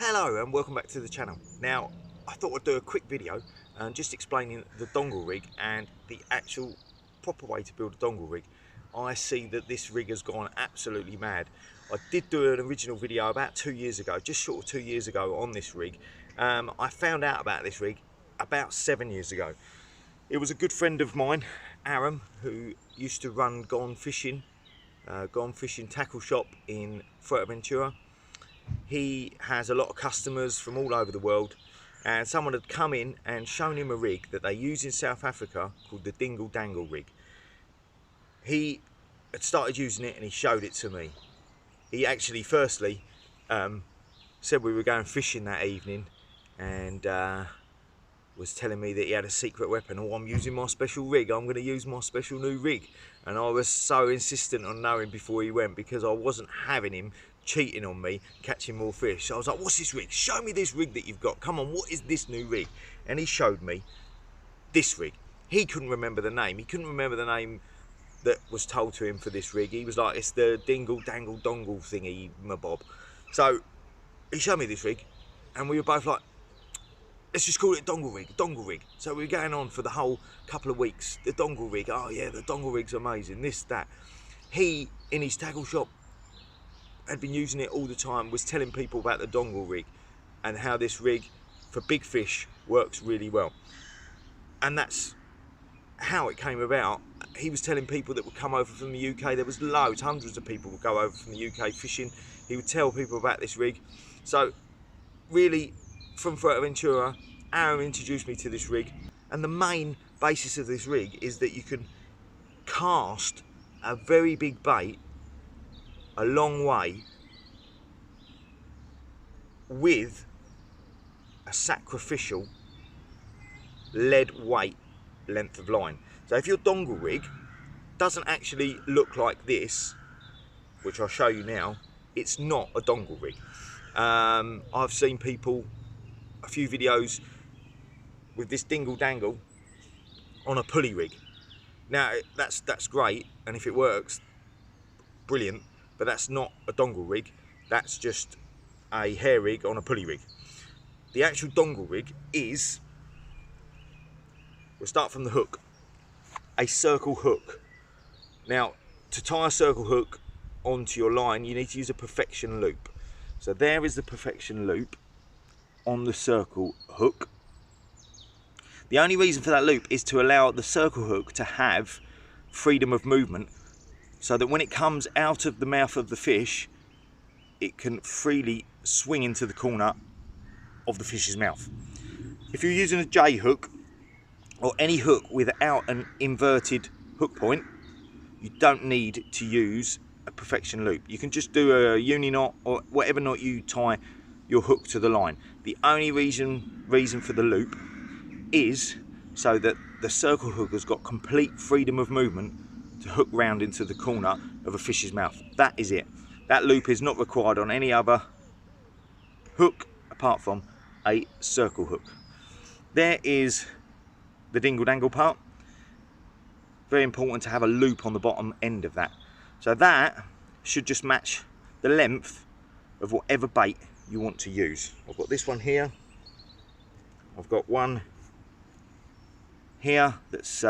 Hello and welcome back to the channel. Now I thought I'd do a quick video just explaining the dongle rig and the actual proper way to build a dongle rig. I see that this rig has gone absolutely mad. I did do an original video about 2 years ago, just short of 2 years ago on this rig. I found out about this rig about 7 years ago. It was a good friend of mine, Aram, who used to run Gone Fishing tackle shop in Fuerteventura. He has a lot of customers from all over the world, and someone had come in and shown him a rig that they use in South Africa called the Dingle Dangle rig. He had started using it and he showed it to me. He actually firstly said we were going fishing that evening and was telling me that he had a secret weapon. Oh, I'm using my special rig, I'm going to use my special new rig. And I was so insistent on knowing before he went, because I wasn't having him cheating on me, catching more fish. So I was like, what's this rig? Show me this rig that you've got. Come on, what is this new rig? And he showed me this rig. He couldn't remember the name. He couldn't remember the name that was told to him for this rig. He was like, it's the Dingle Dangle Dongle thingy, my bob. So he showed me this rig and we were both like, let's just call it dongle rig. So we were going on for the whole couple of weeks. The dongle rig, oh yeah, the dongle rig's amazing, this, that. He, in his tackle shop, had been using it all the time, was telling people about the dongle rig and how this rig for big fish works really well. And that's how it came about. He was telling people that would come over from the UK. There was loads, hundreds of people would go over from the UK fishing. He would tell people about this rig. So really, from Fuerteventura, Aram introduced me to this rig, and the main basis of this rig is that you can cast a very big bait a long way with a sacrificial lead weight length of line. So if your dongle rig doesn't actually look like this, which I'll show you now, it's not a dongle rig. I've seen people, a few videos with this Dingle Dangle on a pulley rig. Now that's great, and if it works, brilliant, but that's not a dongle rig. That's just a hair rig on a pulley rig. The actual dongle rig is, we'll start from the hook, a circle hook. Now, to tie a circle hook onto your line, you need to use a perfection loop. So there is the perfection loop on the circle hook. The only reason for that loop is to allow the circle hook to have freedom of movement, so that when it comes out of the mouth of the fish, it can freely swing into the corner of the fish's mouth. If you're using a J hook or any hook without an inverted hook point, you don't need to use a perfection loop. You can just do a uni knot or whatever knot you tie your hook to the line. The only reason for the loop is so that the circle hook has got complete freedom of movement to hook round into the corner of a fish's mouth. That is it. That loop is not required on any other hook apart from a circle hook. There is the Dingle Dangle part. Very important to have a loop on the bottom end of that. So that should just match the length of whatever bait you want to use. I've got this one here. I've got one here that's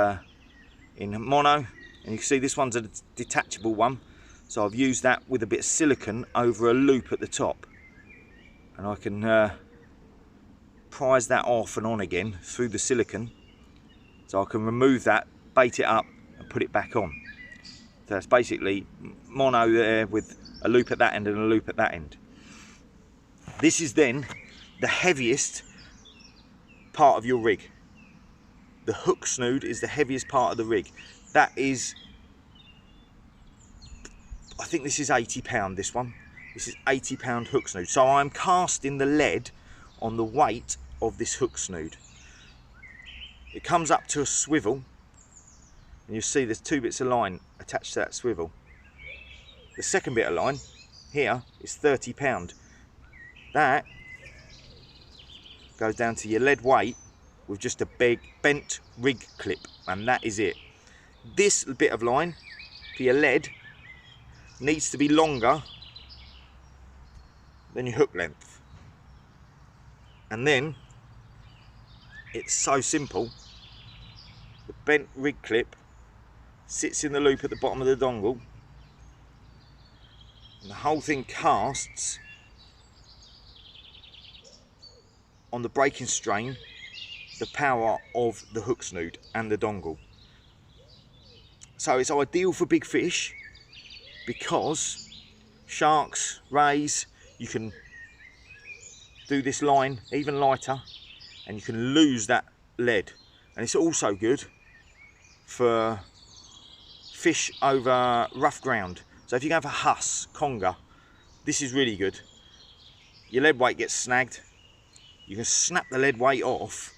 in mono, and you can see this one's a detachable one. So I've used that with a bit of silicone over a loop at the top, and I can prise that off and on again through the silicone, so I can remove that, bait it up and put it back on. So that's basically mono there with a loop at that end and a loop at that end. This is then the heaviest part of your rig. The hook snood is the heaviest part of the rig. That is, I think this is 80 pound, this one. This is 80 pound hook snood. So I'm casting the lead on the weight of this hook snood. It comes up to a swivel, and you'll see there's two bits of line attached to that swivel. The second bit of line here is 30 pound. That goes down to your lead weight with just a big bent rig clip, and that is it. This bit of line for your lead needs to be longer than your hook length. And then it's so simple. The bent rig clip sits in the loop at the bottom of the dongle, and the whole thing casts on the braking strain the power of the hook snood and the dongle. So it's ideal for big fish because sharks, rays, you can do this line even lighter and you can lose that lead. And it's also good for fish over rough ground. So if you go for huss, conger, this is really good. Your lead weight gets snagged, you can snap the lead weight off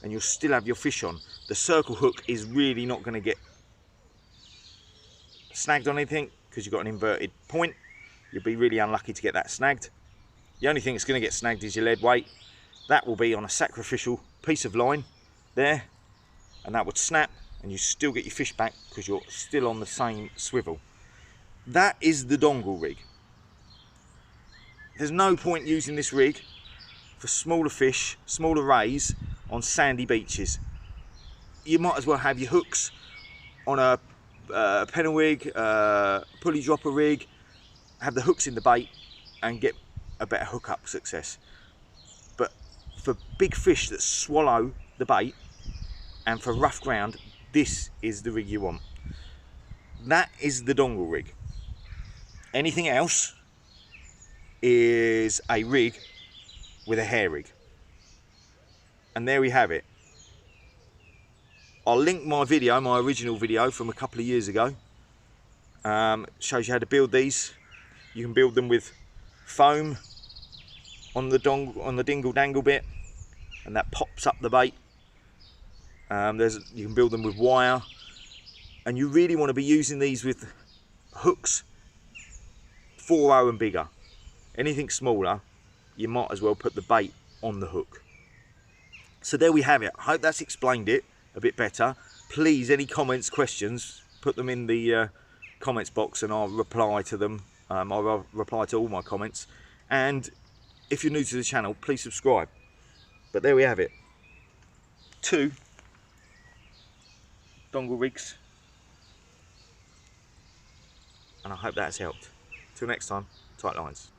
and you'll still have your fish on. The circle hook is really not going to get snagged on anything because you've got an inverted point. You'll be really unlucky to get that snagged. The only thing that's going to get snagged is your lead weight. That will be on a sacrificial piece of line there, and that would snap and you still get your fish back because you're still on the same swivel. That is the Dongle rig. There's no point using this rig for smaller fish, smaller rays on sandy beaches. You might as well have your hooks on a pennel rig, pulley dropper rig, have the hooks in the bait and get a better hookup success. But for big fish that swallow the bait and for rough ground, this is the rig you want. That is the Dongle rig. Anything else is a rig with a hair rig. And there we have it. I'll link my video, my original video from a couple of years ago. Shows you how to build these. You can build them with foam on the dingle dangle bit, and that pops up the bait. You can build them with wire, and you really want to be using these with hooks 4/0 and bigger. Anything smaller, you might as well put the bait on the hook. So there we have it. I hope that's explained it a bit better. Please, any comments, questions, put them in the comments box and I'll reply to them. I'll reply to all my comments. And if you're new to the channel, please subscribe. But there we have it. 2 dongle rigs. And I hope that's helped. Till next time, tight lines.